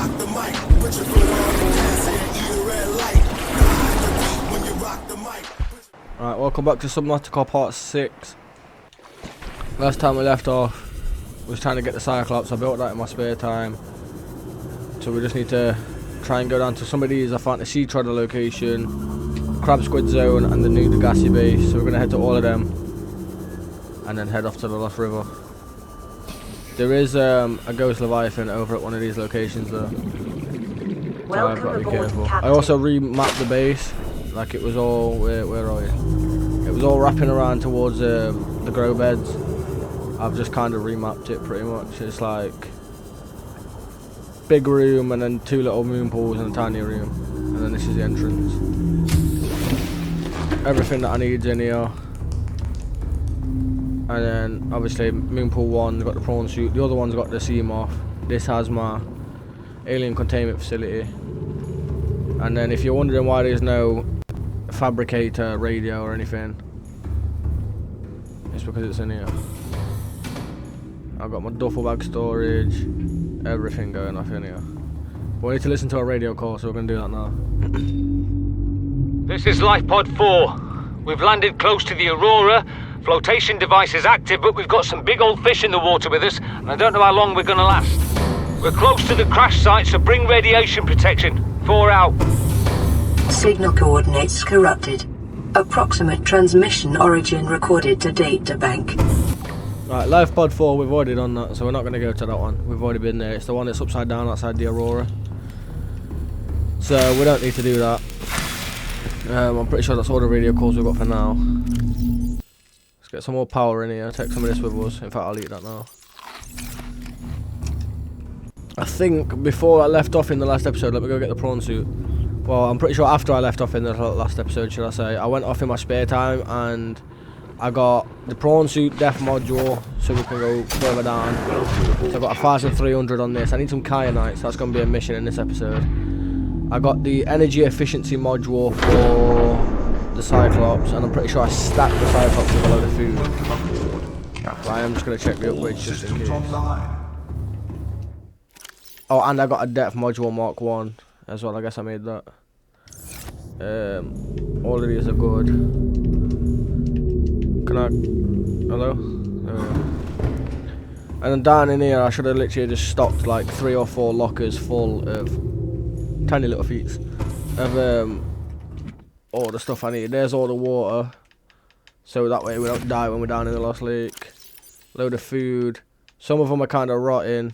rock the mic. Put your foot on the gas and eat a red light. Ride the beat when you rock the mic. Alright, welcome back to Subnautica Part 6. Last time we left off, we was trying to get the Cyclops. I built that in my spare time. So we just need to try and go down to some of these. I found the Sea Treader location, Crab Squid Zone, and the new Degassi base. So we're going to head to all of them and then head off to the Lost River. There is a Ghost Leviathan over at one of these locations though. So I've got to be careful. I also remapped the base. Like it was all, where are you? It was all wrapping around towards the grow beds. I've just kind of remapped it pretty much. It's like big room and then two little moon pools and a tiny room. And then this is the entrance. Everything that I need in here. And then obviously moon pool 1's got the prawn suit, the other one's got the sea moth. This has my alien containment facility. And then if you're wondering why there's no fabricator radio or anything, it's because it's in here. I've got my duffel bag storage, everything going off in here. But we need to listen to a radio call, so we're going to do that now. This is Life Pod 4. We've landed close to the Aurora. Flotation device is active, but we've got some big old fish in the water with us, and I don't know how long we're going to last. We're close to the crash site, so bring radiation protection. 4 out. Signal coordinates corrupted. Approximate transmission origin recorded to data bank. Right, Life Pod 4, we've already done that, so we're not going to go to that one. We've already been there. It's the one that's upside down outside the Aurora. So we don't need to do that. I'm pretty sure that's all the radio calls we've got for now. Let's get some more power in here. Take some of this with us. In fact, I'll eat that now. I think before I left off in the last episode, let me go get the prawn suit. Well, I'm pretty sure after I left off in the last episode, should I say, I went off in my spare time and I got the prawn suit def module so we can go further down. So I've got 1,300 on this. I need some kyanite, so that's going to be a mission in this episode. I got the energy efficiency module for the Cyclops, and I'm pretty sure I stacked the Cyclops with a load of food. But I am just going to check the upgrades just in case. Oh, and I got a depth module Mark 1 as well. I guess I made that. All of these are good. Can I... Hello? And then down in here I should have literally just stocked like 3 or 4 lockers full of tiny little feet of all the stuff I need. There's all the water, so that way we don't die when we're down in the Lost Lake. Load of food. Some of them are kind of rotting,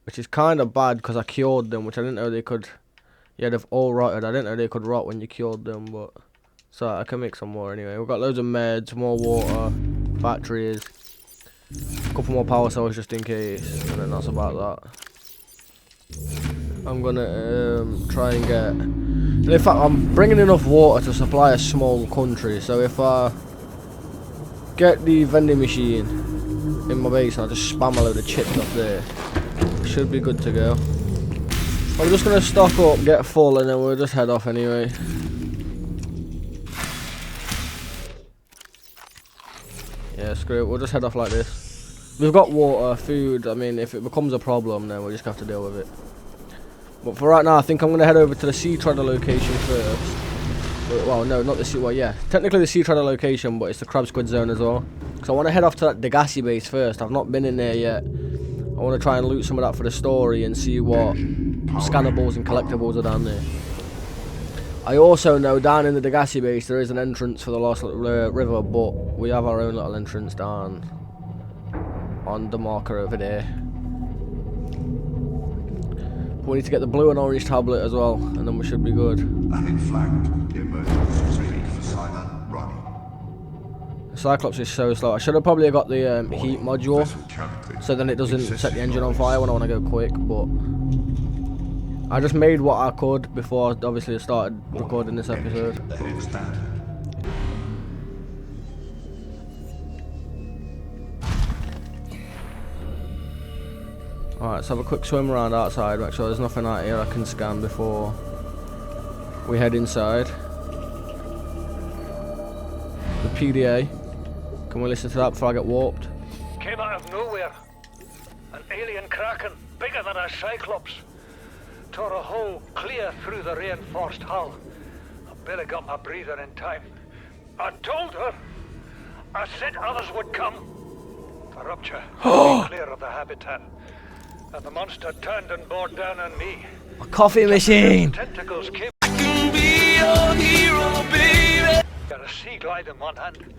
which is kind of bad because I cured them, which I didn't know they could. Yeah, they've all rotted. I didn't know they could rot when you cured them, but so I can make some more anyway. We've got loads of meds, more water, batteries, a couple more power cells just in case, and then that's about that. I'm gonna try and get. And in fact, I'm bringing enough water to supply a small country. So if I get the vending machine in my base and I just spam a load of chips up there, should be good to go. I'm just gonna stock up, get full, and then we'll just head off anyway. Yeah, screw it. We'll just head off like this. We've got water, food. I mean, if it becomes a problem, then we'll just have to deal with it. But for right now, I think I'm going to head over to the Sea Treader location first. Well, no, not the Sea... Well, yeah. Technically the Sea Treader location, but it's the Crab Squid Zone as well. Because I want to head off to that Degassi base first. I've not been in there yet. I want to try and loot some of that for the story and see what scannables and collectibles are down there. I also know down in the Degassi base there is an entrance for the Lost River, but we have our own little entrance down on the marker over there. We need to get the blue and orange tablet as well, and then we should be good. Ahead flagged. Emergency ready for silent running. The Cyclops is so slow. I should have probably got the heat module, so then it doesn't set the engine on fire when I want to go quick, but I just made what I could before obviously I started recording this episode. Alright, let's have a quick swim around outside, make sure there's nothing out here I can scan before we head inside. The PDA. Can we listen to that before I get warped? Came out of nowhere. An alien kraken, bigger than a cyclops. Tore a hole clear through the reinforced hull. I barely got my breather in time. I told her. I said others would come. The rupture be clear of the habitat. And the monster turned and bore down on me. A coffee machine! Tentacles came. Can be your hero, baby. Got a sea glide in one hand,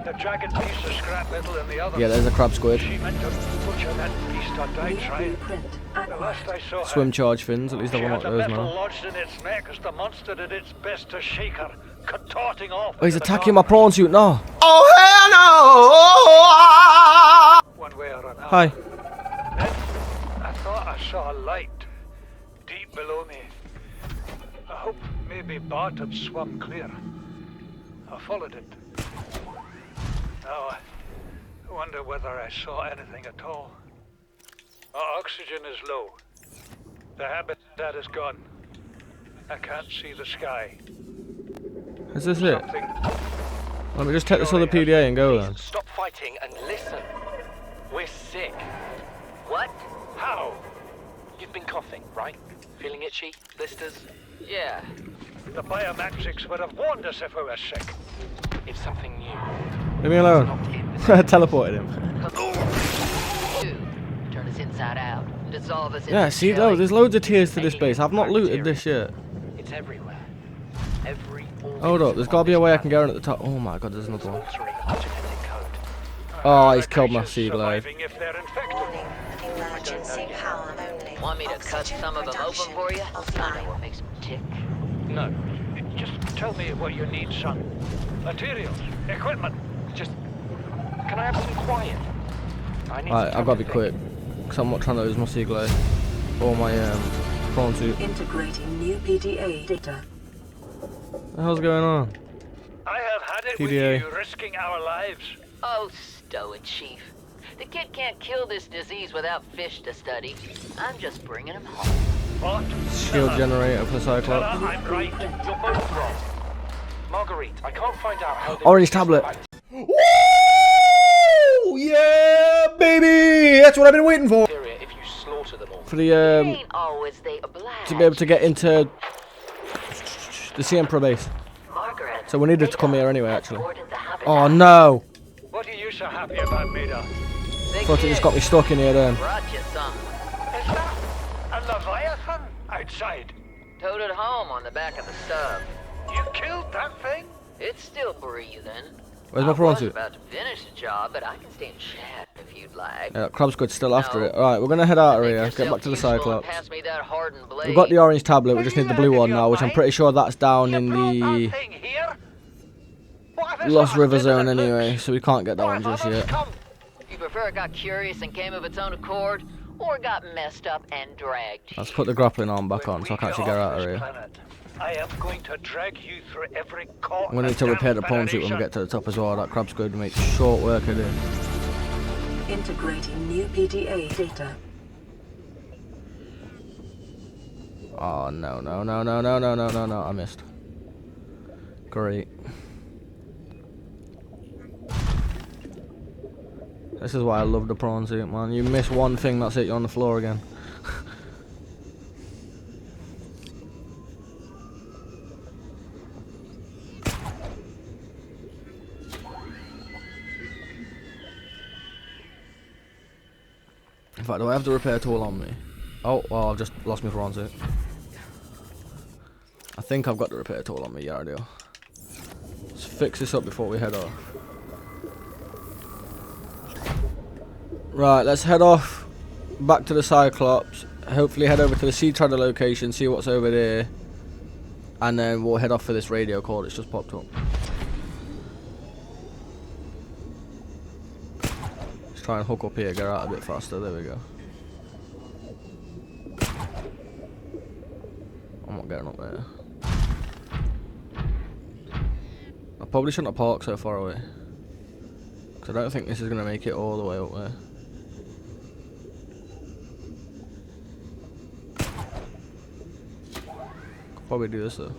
the jagged piece of scrap metal in the other. Yeah, there's a crab squid. She meant to butcher that beast or die trying. Blueprint The acquired. last I saw her, Swim charge fins, at least she I've had got the those metal now. lodged in its neck as the monster did its best to shake her, contorting off. Oh, he's into the attacking my darkness. prawn suit now. Oh hell no! One way or another. Hi. Then I thought I saw a light deep below me. I hoped maybe Bart had swum clear. I followed it. Now I wonder whether I saw anything at all. My oxygen is low. The habitat is gone. I can't see the sky. Is this it? Something Let me just take this other PDA and go then. Stop fighting and listen. We're sick. What? how? You've been coughing, right? Feeling itchy? Blisters? Yeah. The biometrics would have warned us if we were sick. It's something new. Leave me alone. Not in the Teleported him. Turn us inside out. Dissolve us Yeah, into see, jelly. there's loads of tiers to this base. I've not looted this yet. It's everywhere. Every Hold up, there's got to be a way I can get on at the top. Oh my god, there's another one. altering our genetic code. Oh, he's killed my sea glide. Surviving if they're infected. Emergency power only. Want me to cut some of them open for you? I know what makes them tick. No. Just tell me what you need, son. Materials, equipment. Just, can I have some quiet? I need Right, some I've got to time be quick. Because I'm not trying to lose my sea glide. Or my prawn suit. Integrating new PDA data. What the hell's going on? I have had it PDA. with you, risking our lives. Oh, stow it, Chief. The kid can't kill this disease without fish to study. I'm just bringing him home. What? Shield generator for the Cyclops. I'm right. You're both wrong. Marguerite, I can't find out how they Orange tablet. Woo! Yeah, baby! That's what I've been waiting for. bacteria if you slaughter them all. For the Ain't always they oblige. to be able to get into the Siempre base. Margaret. So we needed to come here anyway, actually. Boarded the habitat. Oh no! What are you so happy about, Maida? Big Thought it just got me stuck in here then. Brought you some. Is that a Leviathan outside? Towed it home on the back of the sub. You killed that thing? It's still breathing. Where's my prawn I was suit? about to finish the job, but I can stay and chat if you'd like. Yeah, Crab Squid's still after it. Alright, we're gonna head out of Make here. Get yourself back to the useful and Cyclops. pass me that hardened blade. We've got the orange tablet, we just need the blue one now, which I'm pretty sure that's down in You brought the that thing here? What if it's Lost not River as good as Zone it anyway, looks? so we can't get that What one if just others yet. come? You prefer it got curious and came of its own accord, or got messed up and dragged? Let's put the grappling arm back When on so I we can actually get get off out of this here. planet, I am going to drag you through every court. I'm gonna need to repair the prawn suit when we get to the top as well. That Crab Squid makes short work of it. Integrating new PDA data. Oh no, no, no, no, no, no, no, no, no, I missed. Great. This is why I love the prawn suit, man. You miss one thing, that's it, you're on the floor again. In fact, do I have the repair tool on me? Oh, well, I've just lost my prawn suit. I think I've got the repair tool on me, yeah I do. Let's fix this up before we head off. Right, let's head off back to the Cyclops. Hopefully head over to the Sea Trader location, see what's over there. And then we'll head off for this radio call that's just popped up. Let's try and hook up here, get out a bit faster, there we go. I'm not getting up there. I probably shouldn't have parked so far away. Because I don't think this is going to make it all the way up there. Could probably do this though.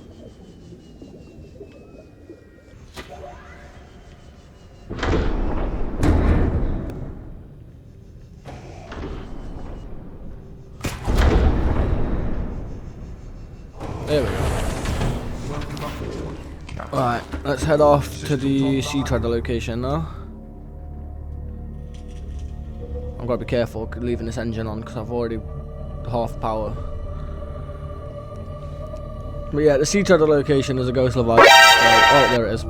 There we go. Alright, let's head off to the sea treader location now. I've got to be careful leaving this engine on because I've already half power. But yeah, the sea treader location is a ghost Leviathan. Oh, there it is.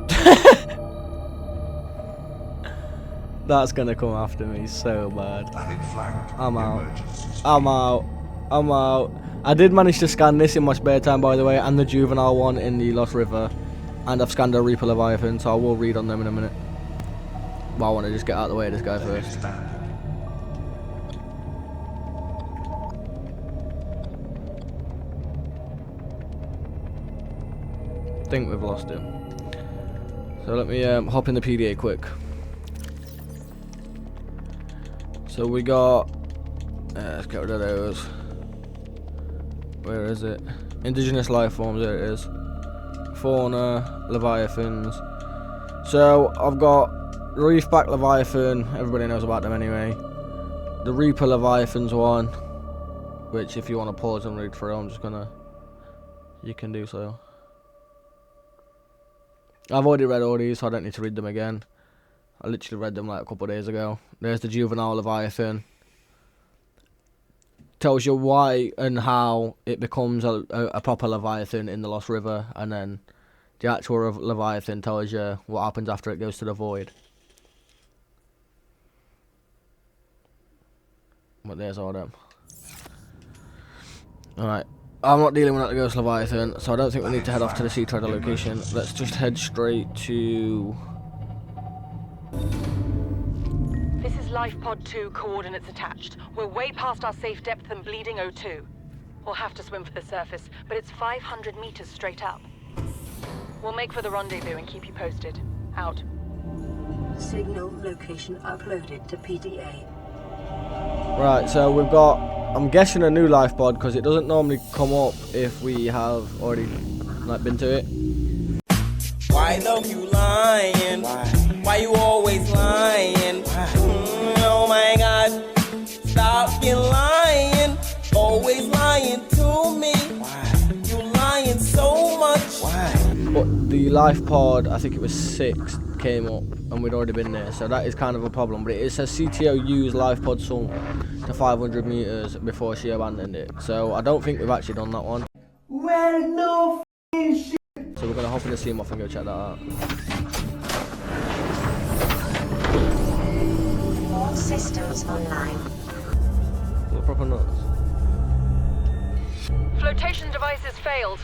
That's gonna come after me so bad. I'm out. I'm out. I'm out. I did manage to scan this in my spare time, by the way, and the juvenile one in the Lost River. And I've scanned a Reaper Leviathan, so I will read on them in a minute. But I want to just get out of the way of this guy first. I think we've lost him. So let me hop in the PDA quick. So we got... let's get rid of those. Where is it? Indigenous life forms, there it is. Fauna, Leviathans. So I've got Reefback Leviathan, everybody knows about them anyway. The Reaper Leviathans one, which if you want to pause and read through, I'm just gonna... You can do so. I've already read all these, so I don't need to read them again. I literally read them like a couple of days ago. There's the Juvenile Leviathan. Tells you why and how it becomes a proper Leviathan in the Lost River, and then the actual Leviathan tells you what happens after it goes to the void. But there's all them. Alright, I'm not dealing with that Ghost Leviathan, so I don't think we need to head off to the sea treader location. Let's just head straight to... This is Life Pod 2, coordinates attached. We're way past our safe depth and bleeding O2. We'll have to swim for the surface, but it's 500 meters straight up. We'll make for the rendezvous and keep you posted. Out. Signal location uploaded to PDA. Right, so we've got, I'm guessing, a new life pod because it doesn't normally come up if we have already like been to it. Why love you lying? Why you always lying? Oh my God, stop you lying. Always lying to me. You lying so much. But the life pod, I think it was 6, came up and we'd already been there, so that is kind of a problem. But it says CTO used life pod sunk to 500 meters before she abandoned it, so I don't think we've actually done that one. Well, no shit. So we're gonna hop in the sea moth and go check that out. All systems online. What proper nuts? Flotation devices failed.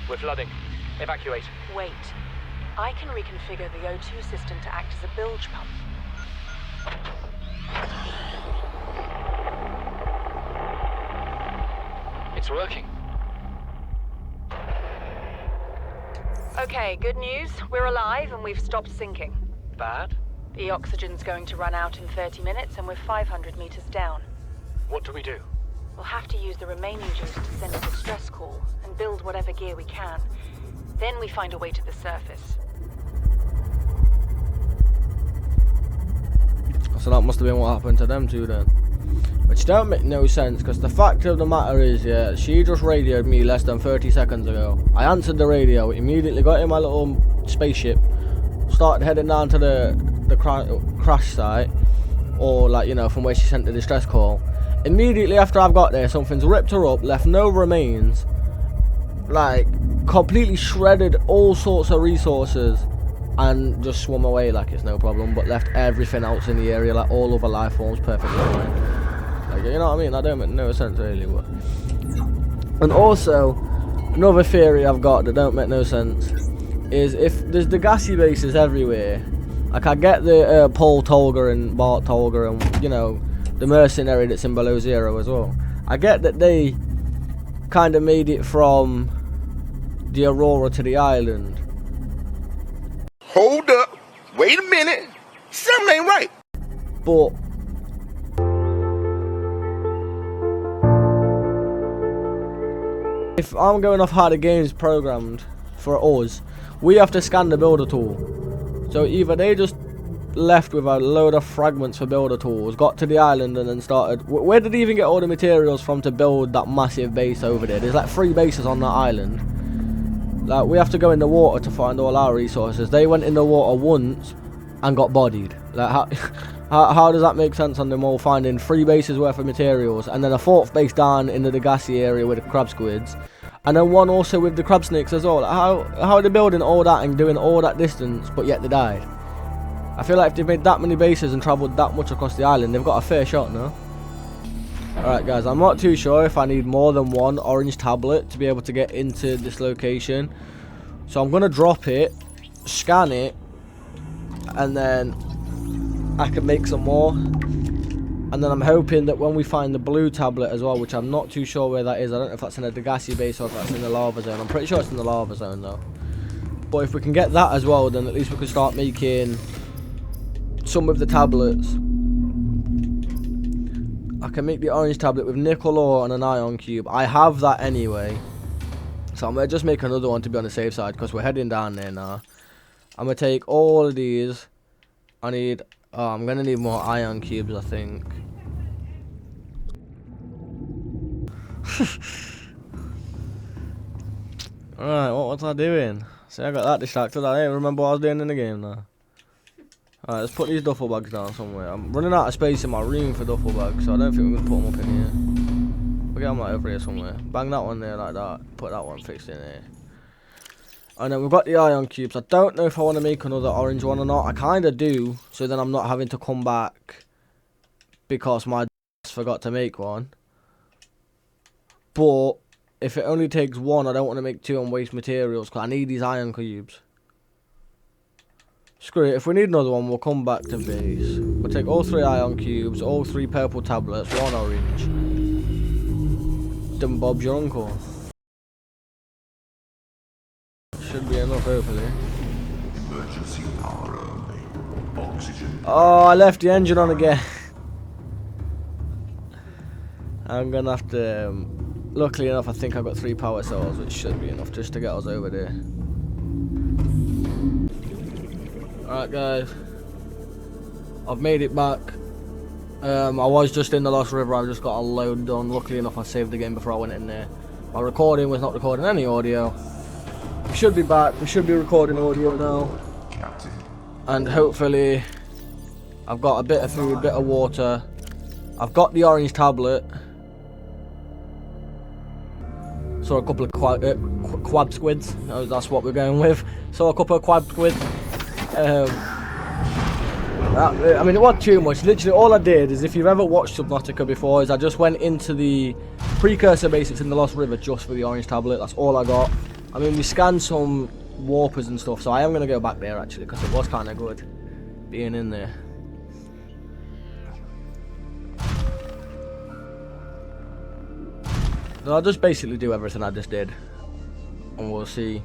We're flooding. Evacuate. Wait. I can reconfigure the O2 system to act as a bilge pump. It's working. Okay, good news. We're alive and we've stopped sinking. Bad? The oxygen's going to run out in 30 minutes and we're 500 meters down. What do we do? We'll have to use the remaining juice to send a distress call and build whatever gear we can. Then we find a way to the surface. So that must have been what happened to them two then. Which don't make no sense, because the fact of the matter is, yeah, she just radioed me less than 30 seconds ago. I answered the radio, immediately got in my little spaceship, started heading down to the crash site, or like, you know, from where she sent the distress call. Immediately after I've got there, something's ripped her up, left no remains, like, completely shredded all sorts of resources, and just swum away like it's no problem, but left everything else in the area, like all other life forms, perfectly fine. Like, you know what I mean? That don't make no sense really. But... And also, another theory I've got that don't make no sense is if there's the gassy bases everywhere, like I get the Paul Tolga and Bart Tolga and, you know, the mercenary that's in Below Zero as well. I get that they kind of made it from the Aurora to the island. Hold up. Wait a minute. Something ain't right. But if I'm going off how the game's programmed for us, we have to scan the builder tool. So either they just left with a load of fragments for builder tools, got to the island and then started... Where did he even get all the materials from to build that massive base over there? There's like 3 bases on that island. Like, we have to go in the water to find all our resources. They went in the water once and got bodied. Like, how does that make sense on them all finding 3 bases worth of materials and then a 4th base down in the Degassi area with the crab squids? And then one also with the crab snakes as well. How are they building all that and doing all that distance, but yet they died? I feel like if they've made that many bases and travelled that much across the island, they've got a fair shot now. Alright guys, I'm not too sure if I need more than 1 orange tablet to be able to get into this location. So I'm going to drop it, scan it, and then I can make some more. And then I'm hoping that when we find the blue tablet as well, which I'm not too sure where that is. I don't know if that's in a Degassi base or if that's in the lava zone. I'm pretty sure it's in the lava zone though. But if we can get that as well, then at least we can start making some of the tablets. I can make the orange tablet with nickel ore and an ion cube. I have that anyway. So I'm going to just make another one to be on the safe side because we're heading down there now. I'm going to take all of these. I need... Oh, I'm going to need more ion cubes, I think. Alright, what was I doing? See, I got that distracted. I don't remember what I was doing in the game now. Alright, let's put these duffel bags down somewhere. I'm running out of space in my room for duffel bags, so I don't think we're going to put them up in here. We'll get them right over here somewhere. Bang that one there like that. Put that one fixed in here. And then we've got the ion cubes. I don't know if I want to make another orange one or not. I kind of do, so then I'm not having to come back because my forgot to make one. But if it only takes 1, I don't want to make 2 and waste materials because I need these ion cubes. Screw it. If we need another one, we'll come back to base. We'll take all 3 ion cubes, all 3 purple tablets, 1 orange. Then Bob's your uncle. Should be enough, hopefully. Emergency power only. Oxygen. Oh, I left the engine on again. I'm gonna have to. Luckily enough, I think I've got 3 power cells, which should be enough just to get us over there. Alright, guys. I've made it back. I was just in the Lost River. I just got a load done. Luckily enough, I saved the game before I went in there. My recording was not recording any audio. We should be back. We should be recording audio now. Captain. And hopefully, I've got a bit of food, bit of water. I've got the orange tablet. Saw a couple of quad squids. That's what we're going with. Saw a couple of quad squids. I mean, it wasn't too much. Literally, all I did is, if you've ever watched Subnautica before, is I just went into the precursor basics in the Lost River just for the orange tablet. That's all I got. I mean, we scanned some warpers and stuff, so I am going to go back there, actually, because it was kind of good being in there. So I'll just basically do everything I just did, and we'll see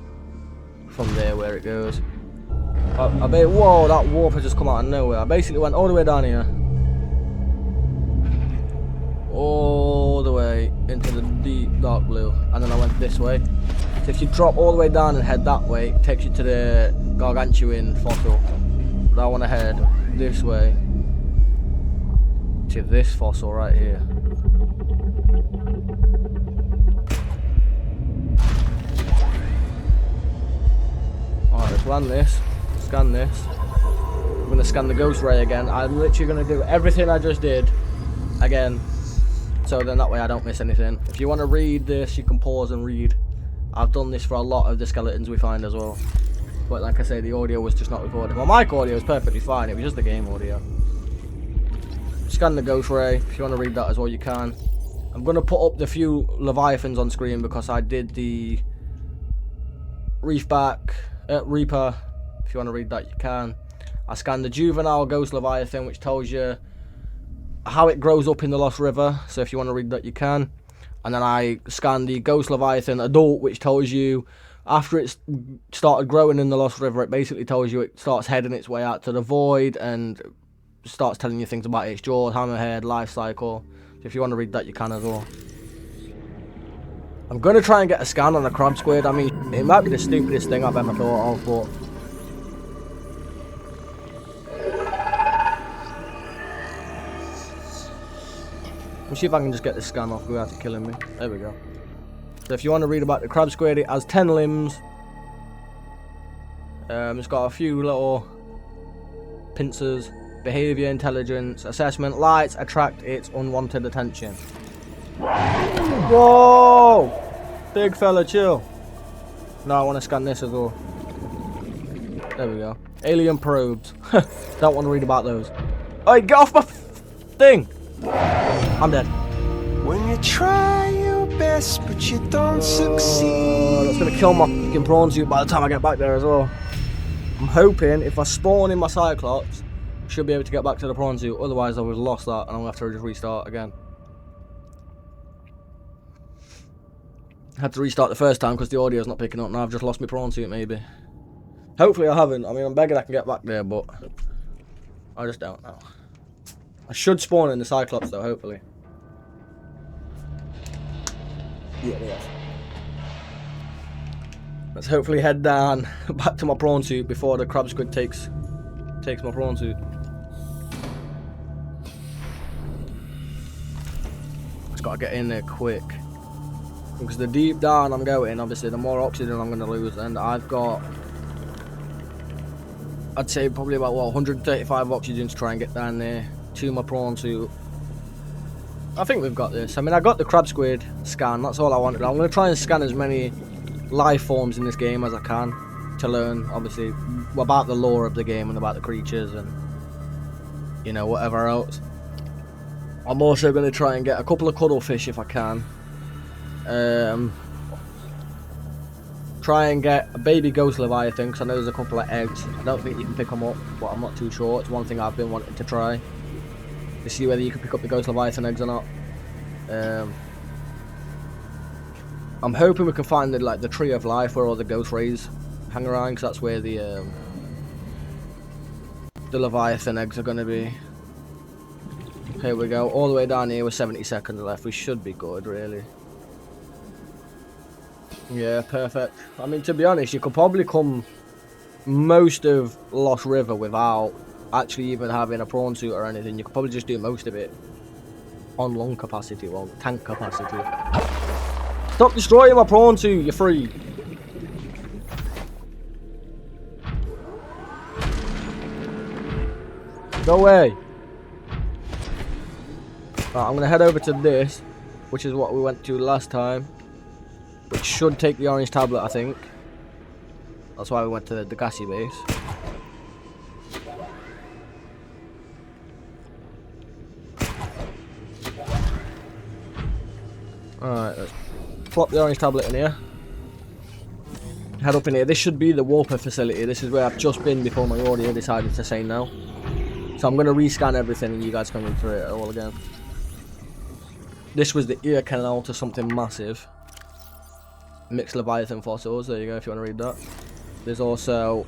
from there where it goes. Whoa, that warper just come out of nowhere. I basically went all the way down here. All the way into the deep dark blue, and then I went this way. So if you drop all the way down and head that way, it takes you to the gargantuan fossil. But I want to head this way to this fossil right here. Alright, let's run this, scan this. I'm going to scan the ghost ray again. I'm literally going to do everything I just did again. So then that way I don't miss anything. If you want to read this, you can pause and read. I've done this for a lot of the skeletons we find as well. But like I say, the audio was just not recorded. My mic audio is perfectly fine, it was just the game audio. Scan the ghost ray. If you want to read that as well, you can. I'm going to put up the few leviathans on screen because I did the Reaper. If you want to read that, you can. I scanned the juvenile ghost leviathan, which tells you how it grows up in the Lost River, so if you want to read that, you can. And then I scanned the ghost leviathan adult, which tells you after it's started growing in the Lost River, it basically tells you it starts heading its way out to the void and starts telling you things about its jaws, hammerhead, life cycle. So if you want to read that, you can as well. I'm going to try and get a scan on a crab squid. I mean, it might be the stupidest thing I've ever thought of, but Let's see if I can just get this scan off without it killing me. There we go. So if you want to read about the crab squid, it has 10 limbs. It's got a few little pincers. Behavior, intelligence, assessment, lights attract its unwanted attention. Whoa! Big fella, chill. No, I want to scan this as well. There we go. Alien probes. Don't want to read about those. Hey, get off my thing! I'm dead. When you try your best, but you don't succeed. That's gonna kill my fucking prawn suit by the time I get back there as well. I'm hoping if I spawn in my Cyclops, I should be able to get back to the prawn suit. Otherwise, I would have lost that and I'm gonna have to just restart again. I had to restart the first time because the audio's not picking up. Now I've just lost my prawn suit, maybe. Hopefully, I haven't. I mean, I'm begging I can get back there, but I just don't know. I should spawn in the Cyclops though, hopefully. Yeah. Let's hopefully head down back to my prawn suit before the crab squid takes my prawn suit. Just gotta get in there quick. Because the deep down I'm going, obviously the more oxygen I'm gonna lose, and I've got, I'd say probably about 135 oxygen to try and get down there to my prawn suit. I think we've got this. I mean, I got the crab squid scan, that's all I wanted. I'm going to try and scan as many life forms in this game as I can to learn, obviously, about the lore of the game and about the creatures and, you know, whatever else. I'm also going to try and get a couple of cuttlefish if I can. Try and get a baby ghost leviathan, because I know there's a couple of eggs. I don't think you can pick them up, but I'm not too sure. It's one thing I've been wanting to try, to see whether you can pick up the ghost leviathan eggs or not. I'm hoping we can find the tree of life where all the ghost rays hang around, because that's where the leviathan eggs are going to be. Here we go, all the way down here with 70 seconds left. We should be good, really. Yeah, perfect. I mean, to be honest, you could probably come most of Lost River without actually even having a prawn suit or anything. You could probably just do most of it on lung capacity, well, tank capacity. Stop destroying my prawn suit, you're free. Go away. Right, I'm going to head over to this, which is what we went to last time. Which should take the orange tablet, I think. That's why we went to the gassy base. Alright, let's plop the orange tablet in here. Head up in here. This should be the Warper facility. This is where I've just been before my audio decided to say no. So I'm going to rescan everything and you guys can read through it all again. This was the ear canal to something massive. Mixed leviathan fossils, there you go if you want to read that. There's also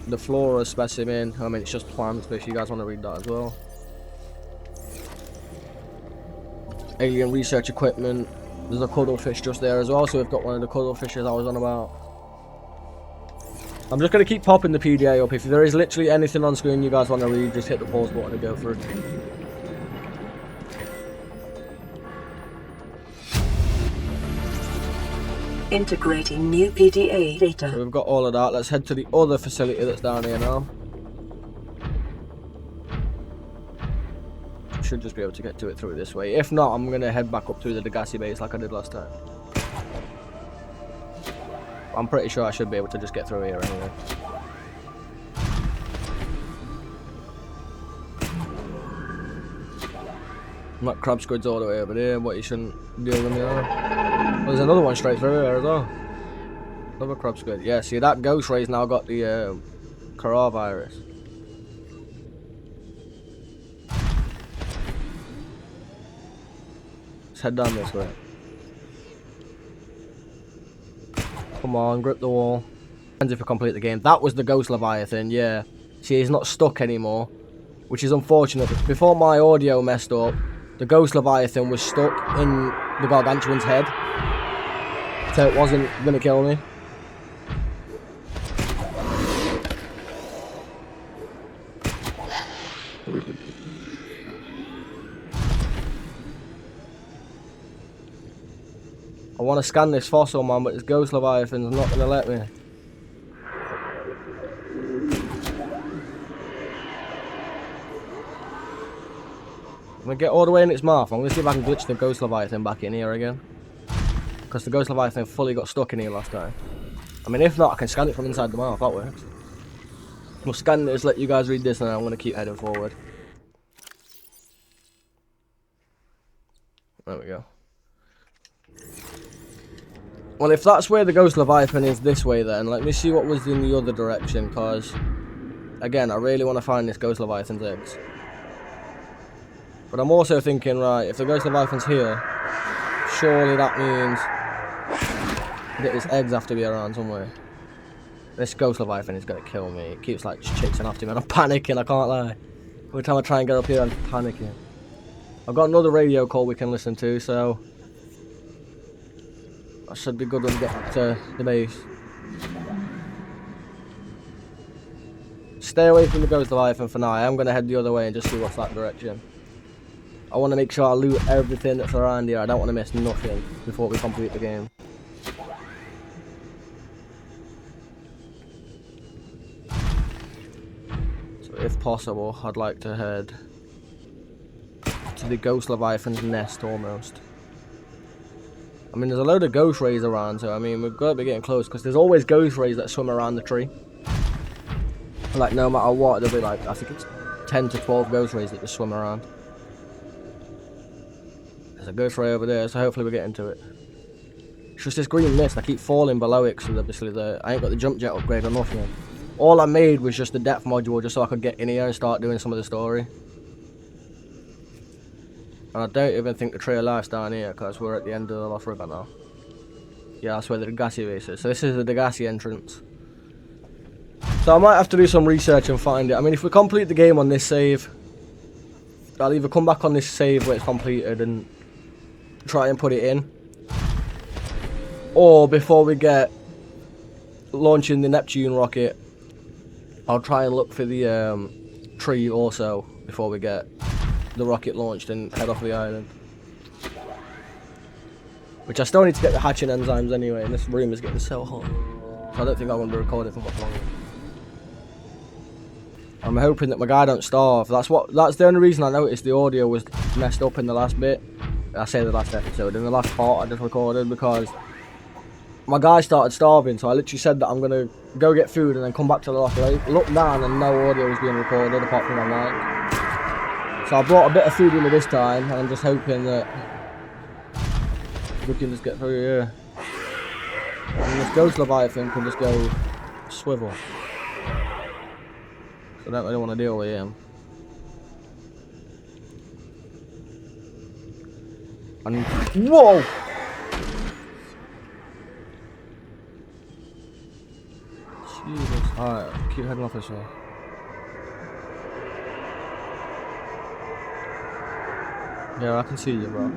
the flora specimen. I mean, it's just plants, but if you guys want to read that as well. Alien research equipment. There's a cuttlefish just there as well, so we've got one of the cuttlefishes I was on about. I'm just going to keep popping the PDA up. If there is literally anything on screen you guys want to read, just hit the pause button and go for it. Integrating new PDA data. So we've got all of that. Let's head to the other facility that's down here now. Should just be able to get to it through this way. If not, I'm going to head back up through the Degassi base like I did last time. I'm pretty sure I should be able to just get through here anyway. Not crab squids all the way over there, but you shouldn't deal with me now. Oh, there's another one straight through here as well. Another crab squid. Yeah, see that ghost ray's now got the coronavirus. Let's head down this way. Come on, grip the wall. Depends if we complete the game. That was the ghost leviathan, yeah. See, he's not stuck anymore, which is unfortunate. Before my audio messed up, the ghost leviathan was stuck in the gargantuan's head, so it wasn't gonna kill me. I want to scan this fossil, man, but this ghost leviathan's not going to let me. I'm going to get all the way in its mouth. I'm going to see if I can glitch the ghost leviathan back in here again. Because the ghost leviathan fully got stuck in here last time. I mean, if not, I can scan it from inside the mouth. That works. We'll scan this, let you guys read this, and then I'm going to keep heading forward. There we go. Well, if that's where the ghost leviathan is this way, then let me see what was in the other direction, because again, I really want to find this ghost leviathan's eggs. But I'm also thinking, right, if the ghost leviathan's here, surely that means that his eggs have to be around somewhere. This ghost leviathan is going to kill me. It keeps like chasing after me and I'm panicking, I can't lie. Every time I try and get up here, I'm panicking. I've got another radio call we can listen to, so that should be good when we get to the base. Stay away from the ghost leviathan for now. I am going to head the other way and just see what's that direction. I want to make sure I loot everything that's around here. I don't want to miss nothing before we complete the game. So if possible, I'd like to head to the ghost leviathan's nest almost. I mean, there's a load of ghost rays around, so I mean, we've got to be getting close because there's always ghost rays that swim around the tree. Like, no matter what, there'll be like, I think it's 10 to 12 ghost rays that just swim around. There's a ghost ray over there, so hopefully we get into it. It's just this green mist, I keep falling below it because obviously I ain't got the jump jet upgrade or nothing. All I made was just the depth module just so I could get in here and start doing some of the story. And I don't even think the tree of life's down here because we're at the end of the Lost River now. Yeah, that's where the Degassi base is. So this is the Degassi entrance. So I might have to do some research and find it. I mean, if we complete the game on this save, I'll either come back on this save where it's completed and try and put it in. Or before we get launching the Neptune rocket, I'll try and look for the tree also before we get the rocket launched and head off the island. Which I still need to get the hatching enzymes anyway, and this room is getting so hot. So I don't think I want to record it for much longer. I'm hoping that my guy don't starve. That's the only reason I noticed the audio was messed up in the last bit. I say the last episode, in the last part I just recorded, because my guy started starving, so I literally said that I'm gonna go get food and then come back to the loft. I looked down and no audio was being recorded apart from my mic. So I brought a bit of food with me this time, and I'm just hoping that we can just get through here. And this ghost leviathan can just go swivel. So I don't really want to deal with him. And whoa! Jesus. Alright, keep heading off this way. Yeah, I can see you, bro.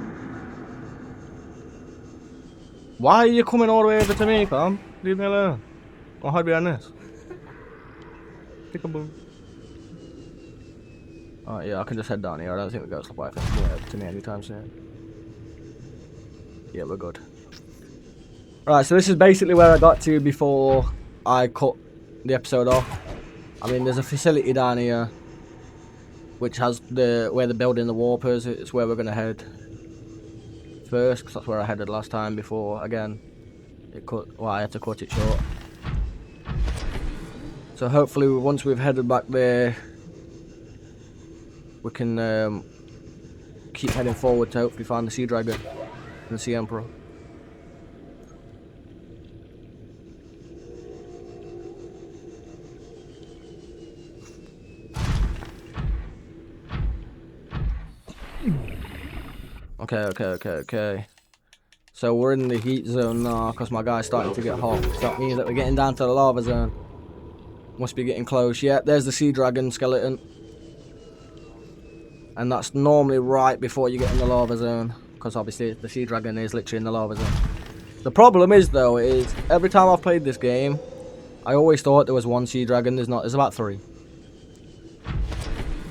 Why are you coming all the way over to me, fam? Leave me alone. I'll hide behind this. Pick a boom. Alright, yeah, I can just head down here. I don't think the ghost leviathan can get up to me anytime soon. Yeah, we're good. Right, so this is basically where I got to before I cut the episode off. I mean, there's a facility down here which has where they're building the warpers. It's where we're going to head first, because that's where I headed last time before, again, I had to cut it short. So hopefully once we've headed back there, we can keep heading forward to hopefully find the Sea Dragon and the Sea Emperor. Okay. So we're in the heat zone now because my guy's starting to get hot. So that means that we're getting down to the lava zone. Must be getting close. Yeah, there's the Sea Dragon skeleton. And that's normally right before you get in the lava zone, because obviously the Sea Dragon is literally in the lava zone. The problem is though, is every time I've played this game, I always thought there was one Sea Dragon. There's not. There's about 3.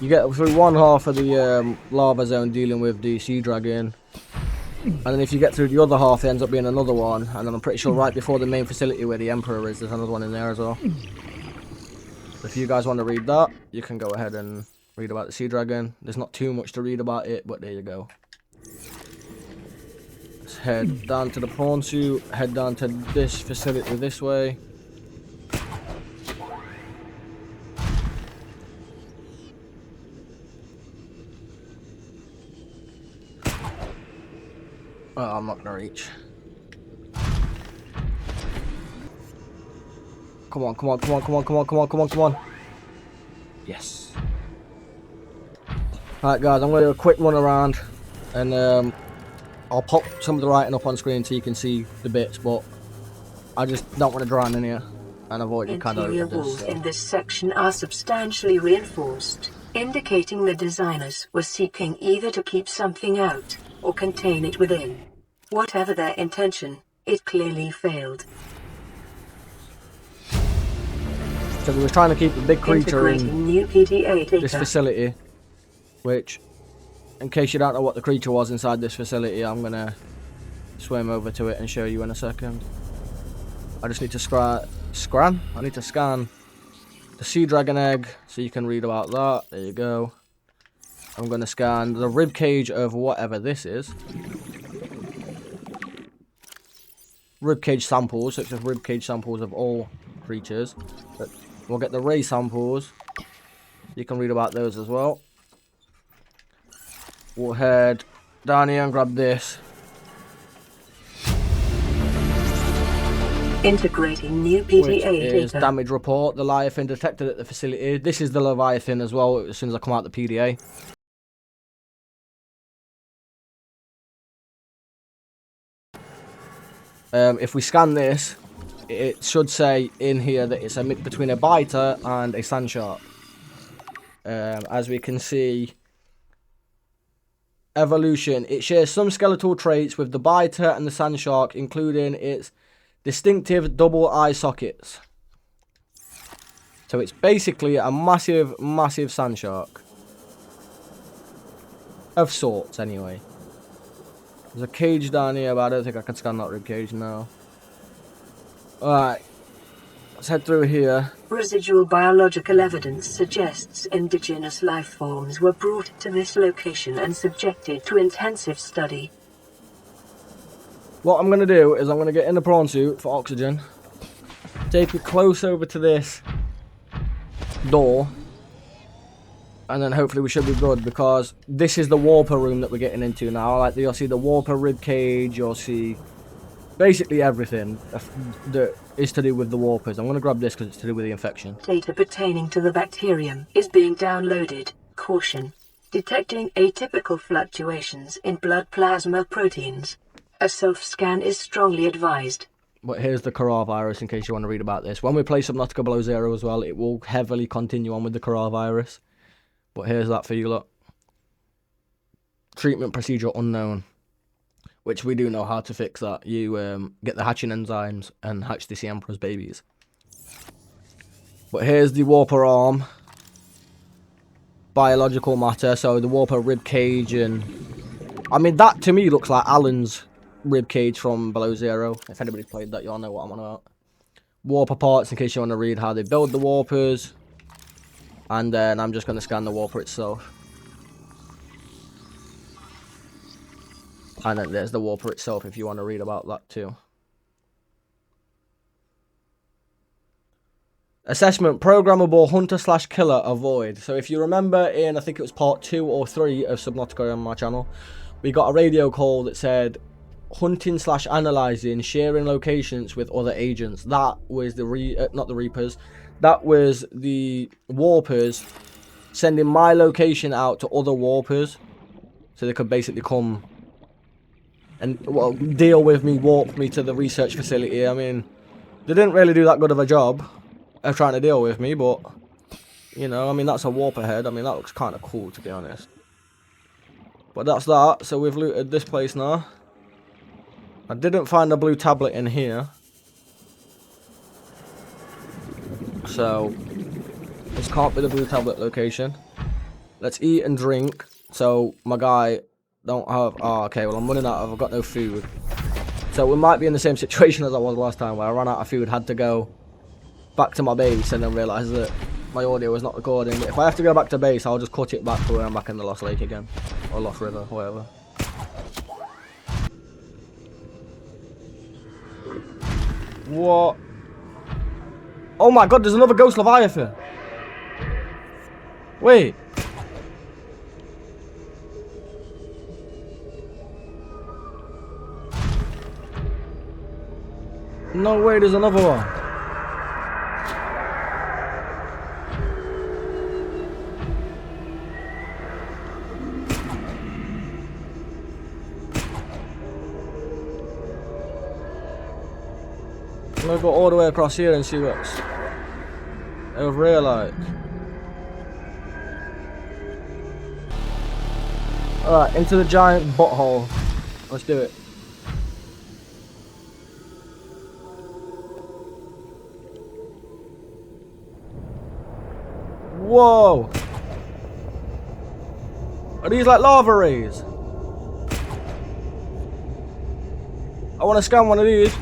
You get through one half of the lava zone dealing with the Sea Dragon, And then if you get through the other half, there ends up being another one. And then I'm pretty sure right before the main facility where the Emperor is, there's another one in there as well. So if you guys want to read that, you can go ahead and read about the Sea Dragon. There's not too much to read about it, but there you go. Let's head down to the prawn suit, head down to this facility this way. Oh, I'm not gonna reach. Come on, come on, come on, come on, come on, come on, come on, come on. Yes. Alright guys, I'm gonna do a quick run around and I'll pop some of the writing up on screen so you can see the bits, but I just don't want to drown in here and avoid it kind of. Interior walls in this section are substantially reinforced, indicating the designers were seeking either to keep something out or contain it within. Whatever their intention, it clearly failed. So we were trying to keep a big creature in new PDA data. This facility, which, in case you don't know what the creature was inside this facility, I'm gonna swim over to it and show you in a second. I just need to I need to scan the Sea Dragon egg so you can read about that. There you go. I'm gonna scan the rib cage of whatever this is. Ribcage samples, such as ribcage samples of all creatures. But we'll get the ray samples. You can read about those as well. We'll head down here and grab this. Integrating new PDA which is data. Damage report. The Leviathan detected at the facility. This is the Leviathan as well as soon as I come out the PDA. If we scan this, it should say in here that it's a mix between a biter and a sand shark. As we can see, evolution. It shares some skeletal traits with the biter and the sand shark, including its distinctive double eye sockets. So it's basically a massive, massive sand shark. Of sorts, anyway. There's a cage down here, but I don't think I can scan that rib cage now. Alright. Let's head through here. Residual biological evidence suggests indigenous life forms were brought to this location and subjected to intensive study. What I'm going to do is I'm going to get in the prawn suit for oxygen. Take it close over to this door. And then hopefully we should be good, because this is the warper room that we're getting into now. Like, you'll see the warper rib cage, you'll see basically everything that is to do with the warpers. I'm going to grab this because it's to do with the infection. Data pertaining to the bacterium is being downloaded. Caution. Detecting atypical fluctuations in blood plasma proteins. A self-scan is strongly advised. But here's the coronavirus in case you want to read about this. When we play Subnautica Below Zero as well, it will heavily continue on with the coronavirus. But here's that for you, look. Treatment procedure unknown. Which we do know how to fix that. You get the hatching enzymes and hatch the Sea Emperor's babies. But here's the warper arm. Biological matter. So the warper rib cage and... I mean, that to me looks like Alan's rib cage from Below Zero. If anybody's played that, y'all know what I'm on about. Warper parts in case you want to read how they build the warpers. And then I'm just going to scan the warper itself. And then there's the warper itself if you want to read about that too. Assessment, programmable hunter/killer avoid. So if you remember in, I think it was part 2 or 3 of Subnautica on my channel, we got a radio call that said hunting/analyzing, sharing locations with other agents. That was the not the Reapers. That was the warpers sending my location out to other warpers so they could basically come and, well, deal with me, warp me to the research facility. I mean, they didn't really do that good of a job of trying to deal with me, but, you know, I mean, that's a warper head. I mean, that looks kind of cool, to be honest. But that's that. So we've looted this place now. I didn't find a blue tablet in here. So, this can't be the blue tablet location. Let's eat and drink. So, my guy Don't have... Oh, okay, well I'm running out of... I've got no food. So we might be in the same situation as I was last time, where I ran out of food, had to go back to my base, and then realised that my audio was not recording. If I have to go back to base, I'll just cut it back to where I'm back in the Lost Lake again. Or Lost River, whatever. What? Oh my god, there's another Ghost Leviathan. Wait. No way, there's another one. I'm gonna go all the way across here and see what's over here like. Alright, into the giant butthole. Let's do it. Whoa! Are these like lava rays? I want to scan one of these.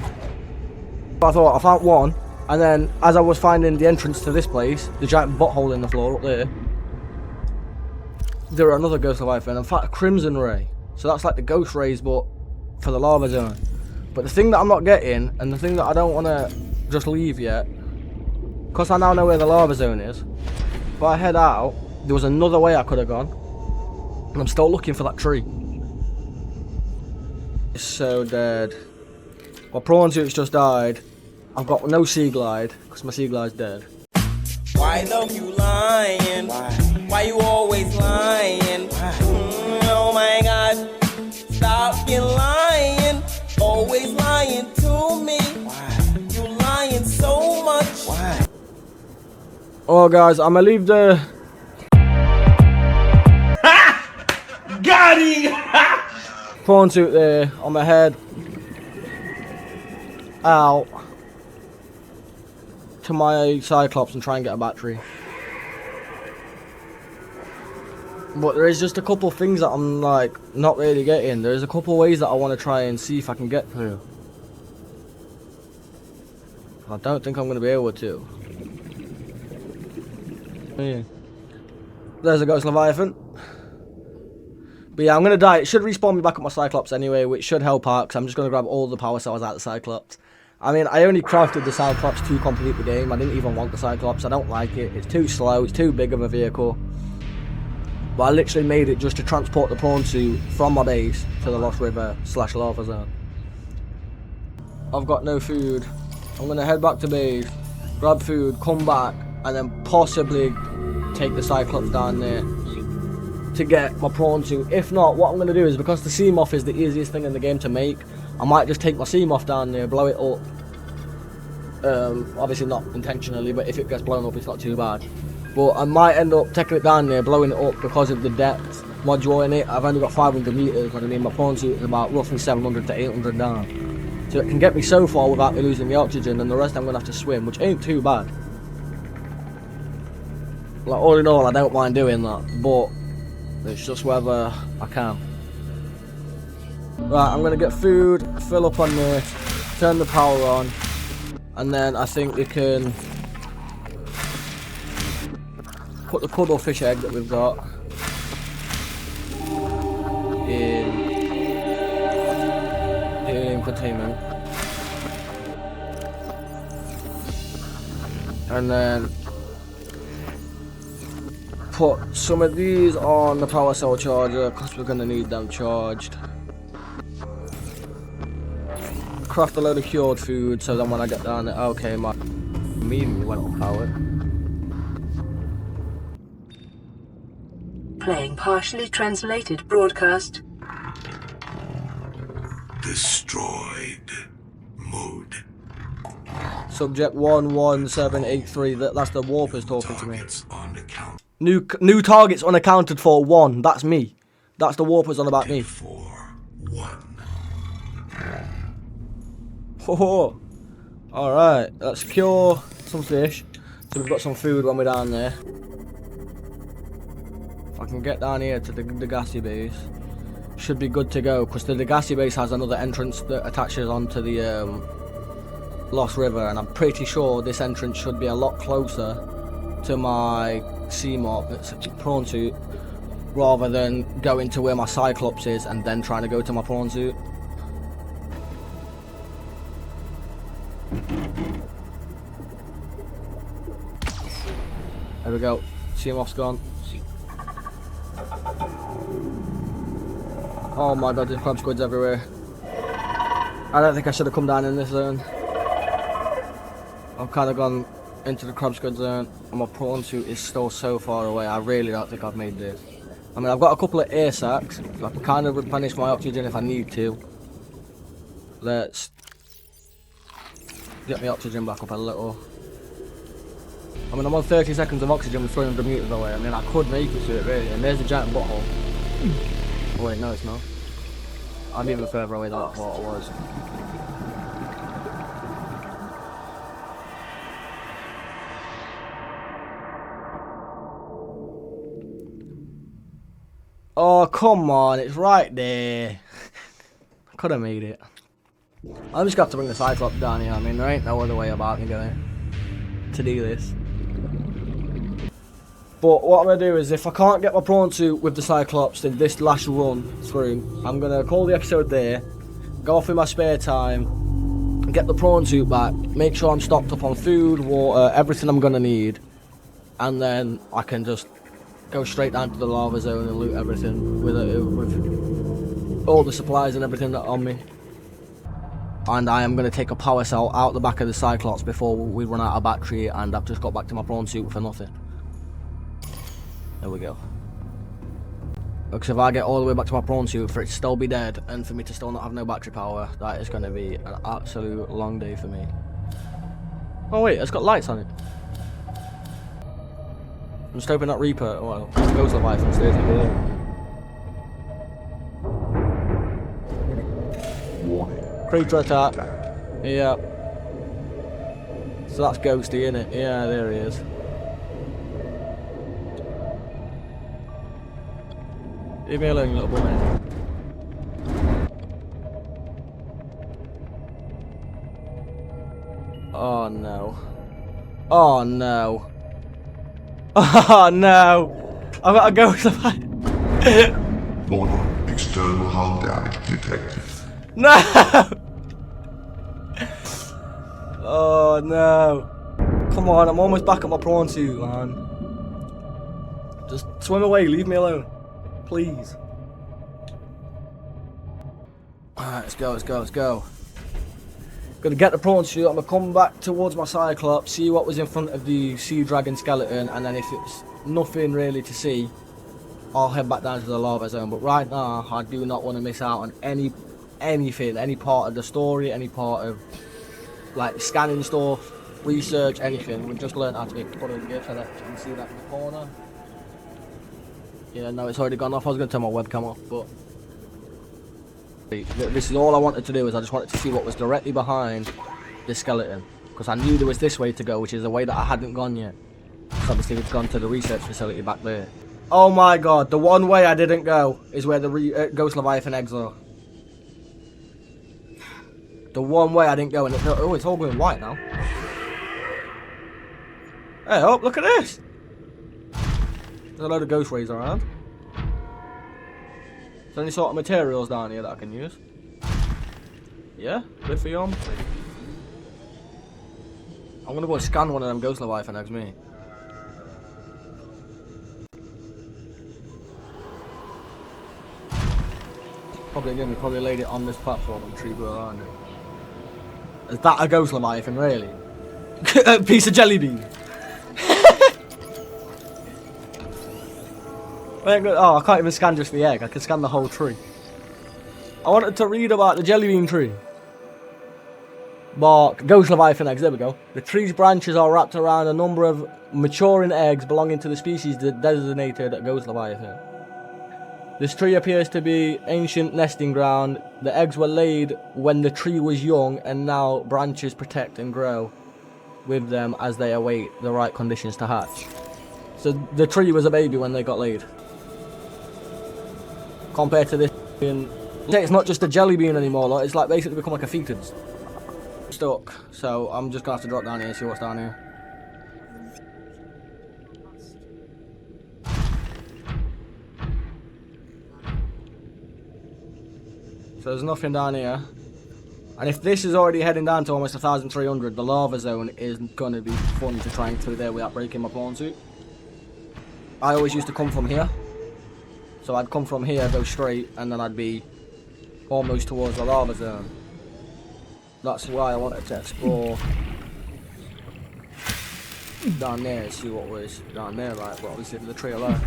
I thought I found one, and then as I was finding the entrance to this place, the giant butthole in the floor up there, there are another Ghost Leviathan. In fact, a Crimson Ray. So that's like the ghost rays, but for the lava zone. But the thing that I'm not getting, and the thing that I don't want to just leave yet, because I now know where the lava zone is, if I head out, there was another way I could have gone, and I'm still looking for that tree. It's so dead. My prawn suit's just died. I've got no sea glide, because my sea glide's dead. Why love you lying? Why you always lying? Oh my god, stop you lying. Always lying to me. You lying so much. Oh guys, I'm gonna leave the... Got him! prawn suit there on my head. Out to my Cyclops and try and get a battery. But there is just a couple things that I'm like not really getting. There's a couple ways that I want to try and see if I can get through. I don't think I'm going to be able to. Yeah. There's a Ghost Leviathan. But yeah, I'm going to die. It should respawn me back at my Cyclops anyway, which should help out, because I'm just going to grab all the power cells out of the Cyclops. I mean, I only crafted the Cyclops to complete the game. I didn't even want the Cyclops. I don't like it. It's too slow. It's too big of a vehicle. But I literally made it just to transport the prawn suit from my base to the Lost River / lava zone. I've got no food. I'm going to head back to base, grab food, come back, and then possibly take the Cyclops down there to get my prawn suit. If not, what I'm going to do is, because the sea moth is the easiest thing in the game to make, I might just take my sea moth down there, blow it up. Obviously not intentionally, but if it gets blown up, it's not too bad. But I might end up taking it down there, blowing it up, because of the depth module in it. I've only got 500 meters, but I mean my prawn suit is about roughly 700 to 800 down. So it can get me so far without me losing the oxygen, and the rest I'm going to have to swim, which ain't too bad. Like, all in all, I don't mind doing that, but it's just whether I can. Right, I'm going to get food, fill up on there, turn the power on, and then I think we can put the cuttlefish egg that we've got in containment. And then put some of these on the power cell charger, because we're going to need them charged. Craft a load of cured food, so then when I get down there, okay, my immediately went on power. Playing partially translated broadcast. Destroyed mode. Subject 11783. That's the warpers talking to me. New targets unaccounted for 1. That's me. That's the warpers on about me. 1. Oh, alright, let's cure some fish, so we've got some food when we're down there. If I can get down here to the gassy base, should be good to go, because the Legacy base has another entrance that attaches onto the Lost River, and I'm pretty sure this entrance should be a lot closer to my sea mob that's prawn suit, rather than going to where my Cyclops is and then trying to go to my prawn suit. There we go. Sea mob's gone. Oh my god, there's crab squids everywhere. I don't think I should have come down in this zone. I've kind of gone into the crab squid zone, and my prawn suit is still so far away. I really don't think I've made this. I mean, I've got a couple of air sacs, so I can kind of replenish my oxygen if I need to. Let's get my oxygen back up a little. I mean, I'm on 30 seconds of oxygen with 300 meters away. I mean, I could make it to it really, and there's a giant butthole. Oh wait, no it's not. I'm even further away than I thought I was. Oh, come on, it's right there. I could have made it. I'm just going to have to bring the Cyclops down here. I mean, there ain't no other way about me going to do this. But what I'm going to do is, if I can't get my prawn suit with the Cyclops in this last run through, I'm going to call the episode there, go off in my spare time, get the prawn suit back, make sure I'm stocked up on food, water, everything I'm going to need, and then I can just go straight down to the lava zone and loot everything with all the supplies and everything that are on me. And I am going to take a power cell out the back of the Cyclops before we run out of battery, and I've just got back to my prawn suit for nothing. There we go. Because if I get all the way back to my prawn suit for it to still be dead and for me to still not have no battery power, that is going to be an absolute long day for me. Oh wait, it's got lights on it. I'm just hoping that Reaper, well, Ghost Leviathan stays over there. Creature attack. Yeah. So that's Ghosty, innit? Yeah, there he is. Leave me alone, little boy. Oh no. Oh no. Oh no! I've got to go with the Warning, external hull damage detected. No! Oh no. Come on, I'm almost back at my prawn suit, man. Just swim away, leave me alone. Please. Alright, let's go, let's go, let's go. Gonna get the prawn suit, I'm gonna come back towards my Cyclops, see what was in front of the sea dragon skeleton, and then if it's nothing really to see, I'll head back down to the lava zone. But right now, I do not want to miss out on anything, any part of the story, any part of like scanning stuff, research, anything. We've just learned how to make put a gift, so that you can see that in the corner. Yeah, no, it's already gone off. I was gonna turn my webcam off, but this is all I wanted to do. Is I just wanted to see what was directly behind the skeleton, because I knew there was this way to go, which is the way that I hadn't gone yet. So obviously we've gone to the research facility back there. Oh my god, the one way I didn't go is where the Ghost Leviathan eggs are. The one way I didn't go, and it's all going white now. Hey, oh, look at this! There's a load of ghost rays around. Is there any sort of materials down here that I can use? Yeah, lithium. I'm gonna go and scan one of them Ghost Leviathan eggs, me. Probably again, we probably laid it on this platform and tree grew around it. Is that a Ghost Leviathan, really? A piece of jelly bean. Oh, I can't even scan just the egg. I can scan the whole tree. I wanted to read about the jelly bean tree. Bark, Ghost Leviathan eggs, there we go. The tree's branches are wrapped around a number of maturing eggs belonging to the species designated Ghost Leviathan. This tree appears to be ancient nesting ground. The eggs were laid when the tree was young, and now branches protect and grow with them as they await the right conditions to hatch. So the tree was a baby when they got laid. Compared to this It's not just a jelly bean anymore, like, it's like basically become like a fetus. Stuck, so I'm just gonna have to drop down here and see what's down here. So there's nothing down here. And if this is already heading down to almost 1,300, the lava zone is going to be fun to try and through there without breaking my prawn suit. I always used to come from here. So I'd come from here, go straight, and then I'd be almost towards the lava zone. That's why I wanted to explore down there, see what was down there, like, but obviously the tree alone.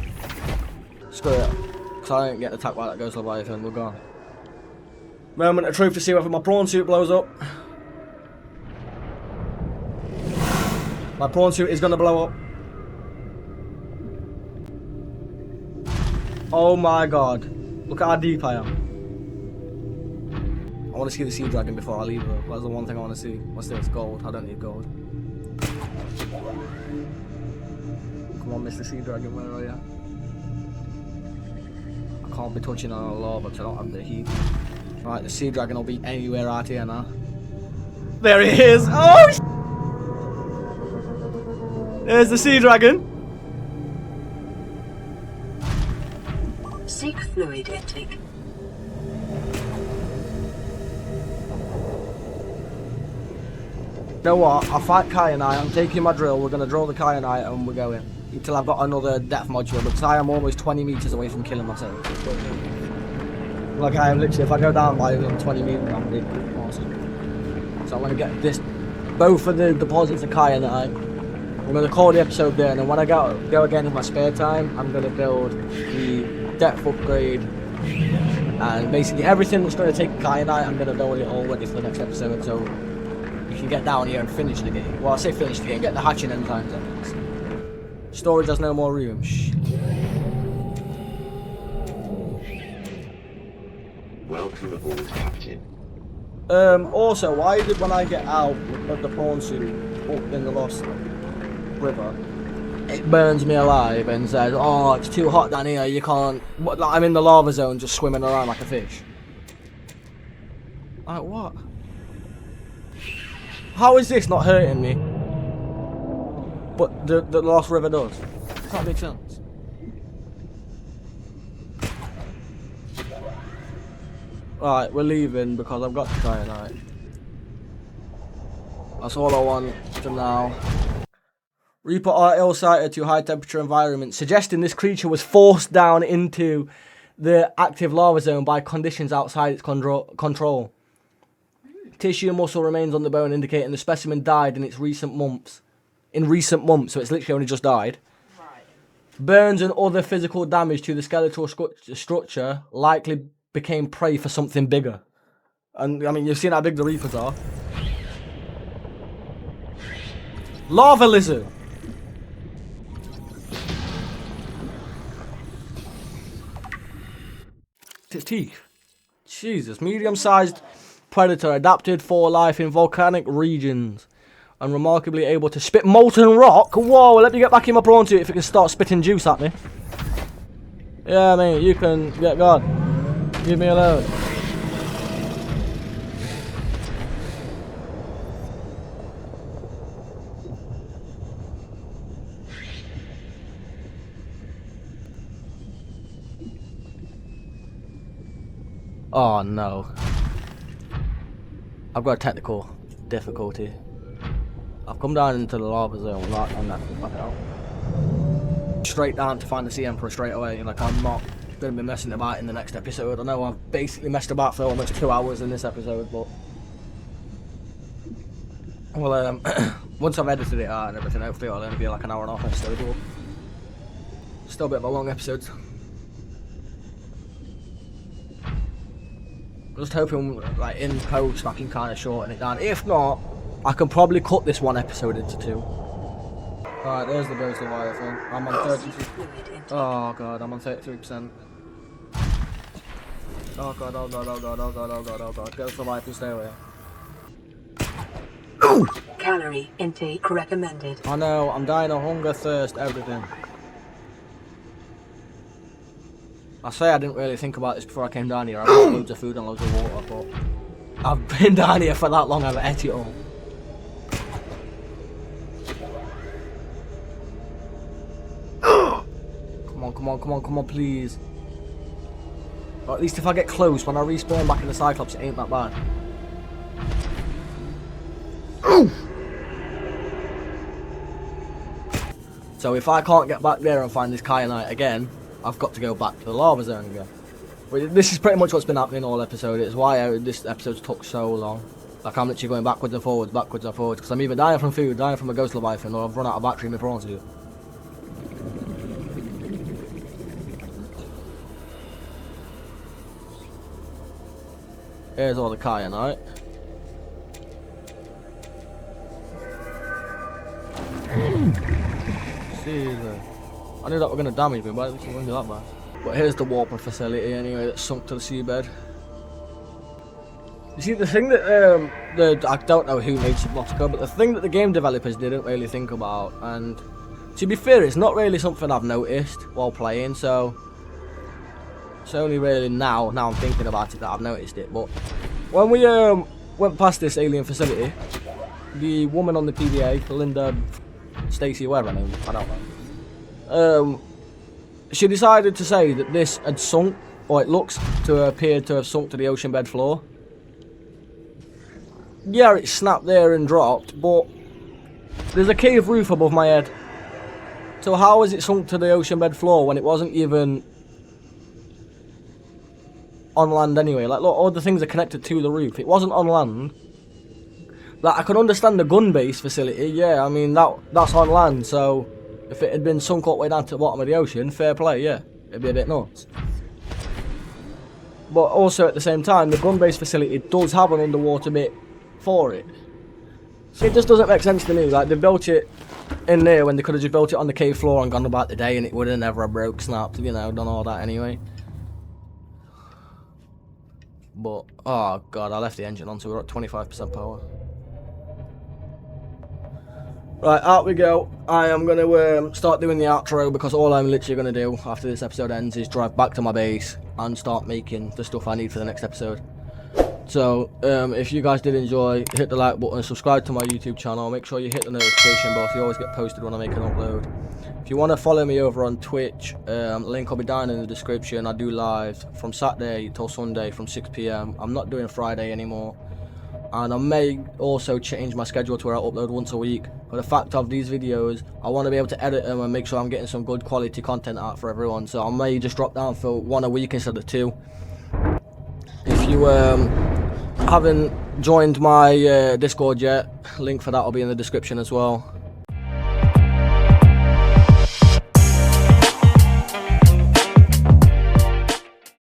Screw it, because I don't get attacked by that ghost leviathan, we're gone. Moment of truth to see whether my prawn suit blows up. My prawn suit is going to blow up. Oh my god. Look at how deep I am. I want to see the sea dragon before I leave though. That's the one thing I want to see. What's this? Gold. I don't need gold. Come on, Mr. Sea Dragon, where are you? I can't be touching on a lava because I don't have the heat. Right, the sea dragon will be anywhere out here now. There he is! Oh! There's the sea dragon. Seek fluid intake. You know what? I'll fight Kyanite. I'm taking my drill. We're going to drill the Kyanite and we're going. Until I've got another depth module. Because I am almost 20 meters away from killing myself. Like I am literally, if I go down by 20 meters, I'm really awesome. So I'm going to get this, both of the deposits of Kyanite. I'm going to call the episode there, and then when I go again in my spare time, I'm going to build the depth upgrade. And basically everything that's going to take Kyanite, I'm going to build it all ready for the next episode. So you can get down here and finish the game. Well, I say finish the game, get the hatching enzymes in. Storage has no more room. Shh. Welcome aboard, Captain. Also, why did when I get out of the prawn suit up in the Lost River, it burns me alive and says, oh, it's too hot down here, you can't... Like, I'm in the lava zone just swimming around like a fish. Like, what? How is this not hurting me? But the Lost River does. Can't make sense. Right, we're leaving because I've got to try tonight. That's all I want for now. Report are ill-sighted to high temperature environment, suggesting this creature was forced down into the active lava zone by conditions outside its control. Tissue and muscle remains on the bone, indicating the specimen died in recent months, so it's literally only just died. Right. Burns and other physical damage to the skeletal structure likely became prey for something bigger. And I mean, you've seen how big the Reapers are. Lava lizard. Its teeth. Jesus, medium-sized predator adapted for life in volcanic regions and remarkably able to spit molten rock. Whoa, let me get back in my prawn suit if it can start spitting juice at me. Yeah, mate, you can get gone. Leave me alone. Oh no. I've got a technical difficulty. I've come down into the lava zone without back out. Straight down to find the Sea Emperor straight away. Like, I'm not going to be messing about in the next episode. I know I've basically messed about for almost 2 hours in this episode, but... Well, once I've edited it out and everything, hopefully it'll only be like an hour and a half episode. But still a bit of a long episode. Just hoping, like, in post I can kind of shorten it down. If not, I can probably cut this one episode into 2. Alright, there's the Ghost Leviathan. I'm on 33. Oh god, I'm on 33%. Oh god, oh god, oh god, oh god, oh god, oh god. Ghost Leviathan, stay away. Calorie intake recommended. I know, I'm dying of hunger, thirst, everything. I say I didn't really think about this before I came down here. I've got loads of food and loads of water, but I've been down here for that long, I've ate it all. Come on, please. Or at least if I get close, when I respawn back in the Cyclops, it ain't that bad. So if I can't get back there and find this kyanite again, I've got to go back to the lava zone again. But this is pretty much what's been happening all episode. It's why this episode took so long. Like I'm literally going backwards and forwards, because I'm either dying from food, dying from a ghost leviathan, or I've run out of battery in my prawn suit. Here's all the kyanite. Seriously. I knew that were going to damage me, but it wouldn't be that bad. But here's the warping facility anyway that's sunk to the seabed. You see, the thing that, I don't know who made Subnautica, but the thing that the game developers didn't really think about, and to be fair, it's not really something I've noticed while playing, so it's only really now I'm thinking about it that I've noticed it. But when we went past this alien facility, the woman on the PDA, Linda, Stacy, whatever her name, I don't know, she decided to say that this had sunk, or it looks to appear to have sunk to the ocean bed floor. Yeah, it snapped there and dropped, but there's a cave roof above my head. So how has it sunk to the ocean bed floor when it wasn't even on land anyway? Like, look, all the things are connected to the roof. It wasn't on land. Like, I can understand the gun base facility, yeah, I mean, that's on land, so if it had been sunk all the way down to the bottom of the ocean, fair play, yeah, it'd be a bit nuts. But also at the same time, the gun base facility does have an underwater bit for it. So it just doesn't make sense to me. Like, they built it in there when they could have just built it on the cave floor and gone about the day, and it would have never broke, snapped, you know, done all that anyway. But, oh god, I left the engine on, so we're at 25% power. Right, out we go. I am going to start doing the outro, because all I'm literally going to do after this episode ends is drive back to my base and start making the stuff I need for the next episode. So, if you guys did enjoy, hit the like button, subscribe to my YouTube channel, make sure you hit the notification bell so you always get posted when I make an upload. If you want to follow me over on Twitch, link will be down in the description. I do live from Saturday till Sunday from 6 PM. I'm not doing Friday anymore. And I may also change my schedule to where I upload once a week. But the fact of these videos, I want to be able to edit them and make sure I'm getting some good quality content out for everyone. So I may just drop down for 1 a week instead of 2. If you haven't joined my Discord yet, link for that will be in the description as well.